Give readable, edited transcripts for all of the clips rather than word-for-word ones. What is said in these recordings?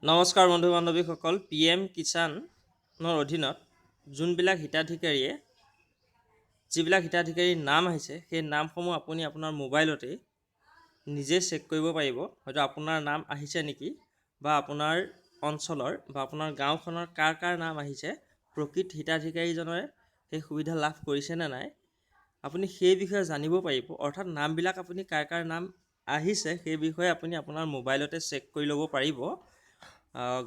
নমস্কাৰ বন্ধু বান্ধৱীসকল, PM কিষাণৰ অধীনত যিবিলাক হিতাধিকাৰীৰ নাম আহিছে সেই নামসমূহ আপুনি আপোনাৰ মোবাইলতে নিজে চেক কৰিব পাৰিব। হয়তো আপোনাৰ নাম আহিছে নেকি, বা আপোনাৰ অঞ্চলৰ বা আপোনাৰ গাঁওখনৰ কাৰ নাম আহিছে, প্ৰকৃত হিতাধিকাৰীজনে সেই সুবিধা লাভ কৰিছে নে নাই, আপুনি সেই বিষয়ে জানিব পাৰিব। অৰ্থাৎ নামবিলাক আপুনি কাৰ নাম আহিছে সেই বিষয়ে আপুনি আপোনাৰ মোবাইলতে চেক কৰি ল'ব পাৰিব।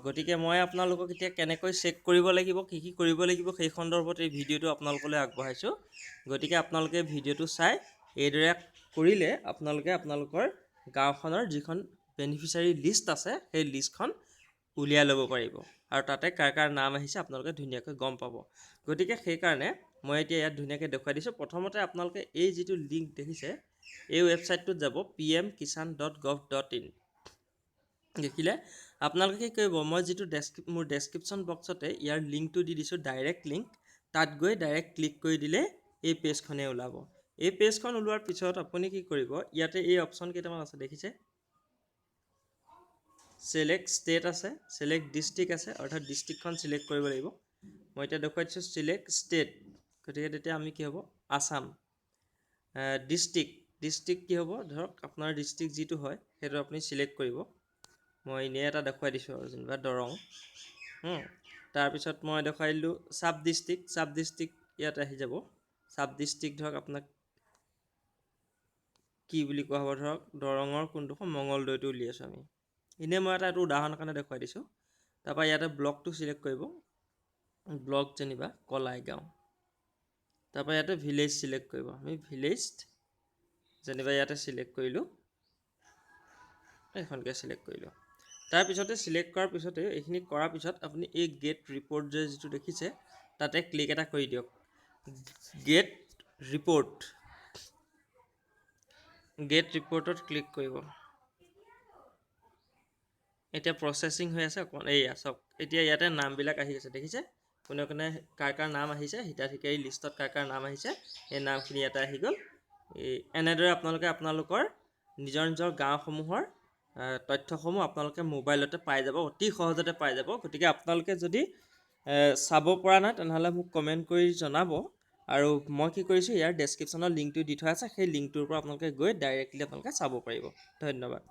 গতিকে মই আপোনালোকক এতিয়া কেনেকৈ চেক কৰিব লাগিব, কি কৰিব লাগিব সেই সন্দৰ্ভত এই ভিডিঅ'টো আপোনালোকলৈ আগবঢ়াইছোঁ। গতিকে আপোনালোকে ভিডিঅ'টো চাই এইদৰে কৰিলে আপোনালোকে আপোনালোকৰ গাঁওখনৰ যিখন বেনিফিচিয়াৰী লিষ্ট আছে সেই লিষ্টখন উলিয়াই ল'ব পাৰিব, আৰু তাতে কাৰ নাম আহিছে আপোনালোকে ধুনীয়াকৈ গম পাব। গতিকে সেইকাৰণে মই এতিয়া ইয়াত ধুনীয়াকৈ দেখুৱাই দিছোঁ। প্ৰথমতে আপোনালোকে এই যিটো লিংক দেখিছে এই ৱেবছাইটটোত যাব, pmkishan.gov.in। দেখিলে আপোনালোকে কি কৰিব, মই যিটো মোৰ ডেছক্ৰিপশ্যন বক্সতে ইয়াৰ লিংকটো দি দিছোঁ, ডাইৰেক্ট লিংক, তাত গৈ ডাইৰেক্ট ক্লিক কৰি দিলে এই পেজখনেই ওলাব। এই পেজখন ওলোৱাৰ পিছত আপুনি কি কৰিব, ইয়াতে এই অপশ্যন কেইটামান আছে দেখিছে, চিলেক্ট ষ্টেট আছে, চিলেক্ট ডিষ্ট্ৰিক্ট আছে, অৰ্থাৎ ডিষ্ট্ৰিক্টখন চিলেক্ট কৰিব লাগিব। মই এতিয়া দেখুৱাই দিছোঁ চিলেক্ট ষ্টেট, গতিকে তেতিয়া আমি কি হ'ব, আছাম। ডিষ্ট্ৰিক্ট কি হ'ব, ধৰক আপোনাৰ ডিষ্ট্ৰিক্ট যিটো হয় সেইটো আপুনি চিলেক্ট কৰিব। মই এনেই এটা দেখুৱাই দিছোঁ আৰু যেনিবা দৰং। তাৰপিছত মই দেখুৱাই দিলোঁ চাব ডিষ্ট্ৰিক্ট ইয়াত আহি যাব। চাব ডিষ্ট্ৰিক্ট ধৰক আপোনাক কি বুলি কোৱা হ'ব, ধৰক দৰঙৰ কোনডোখৰ, মঙলদৈটো উলিয়াইছোঁ আমি। এনেই মই এইটো উদাহৰণৰ কাৰণে দেখুৱাই দিছোঁ। তাৰপৰা ইয়াতে ব্লকটো চিলেক্ট কৰিব, ব্লক যেনিবা কলাইগাঁও। তাৰপৰা ইয়াতে ভিলেজ চিলেক্ট কৰিব, আমি ভিলেজ যেনিবা ইয়াতে চিলেক্ট কৰিলোঁ, এইখনকে চিলেক্ট কৰিলোঁ। তাৰপিছতে চিলেক্ট কৰাৰ পিছতে এইখিনি কৰাৰ পিছত আপুনি এই গেট ৰিপৰ্ট যিটো দেখিছে তাতে ক্লিক এটা কৰি দিয়ক। গেট ৰিপৰ্টত ক্লিক কৰিব। এতিয়া প্ৰচেছিং হৈ আছে অকণমান, এইয়া চাওক এতিয়া ইয়াতে নামবিলাক আহি আছে দেখিছে, কোনে কোনে কাৰ নাম আহিছে, হিতাধিকাৰী লিষ্টত কাৰ নাম আহিছে সেই নামখিনি ইয়াতে আহি গ'ল। এনেদৰে আপোনালোকে আপোনালোকৰ নিজৰ গাঁওসমূহৰ তথ্যসমূহ আপোনালোকে মোবাইলতে পাই যাব, অতি সহজতে পাই যাব। গতিকে আপোনালোকে যদি চাব পৰা নাই তেনেহ'লে মোক কমেণ্ট কৰি জনাব, আৰু মই কি কৰিছোঁ ইয়াৰ ডেছক্ৰিপশ্যনৰ লিংকটো দি থোৱা আছে, সেই লিংকটোৰ পৰা আপোনালোকে গৈ ডাইৰেক্টলি আপোনালোকে চাব পাৰিব। ধন্যবাদ।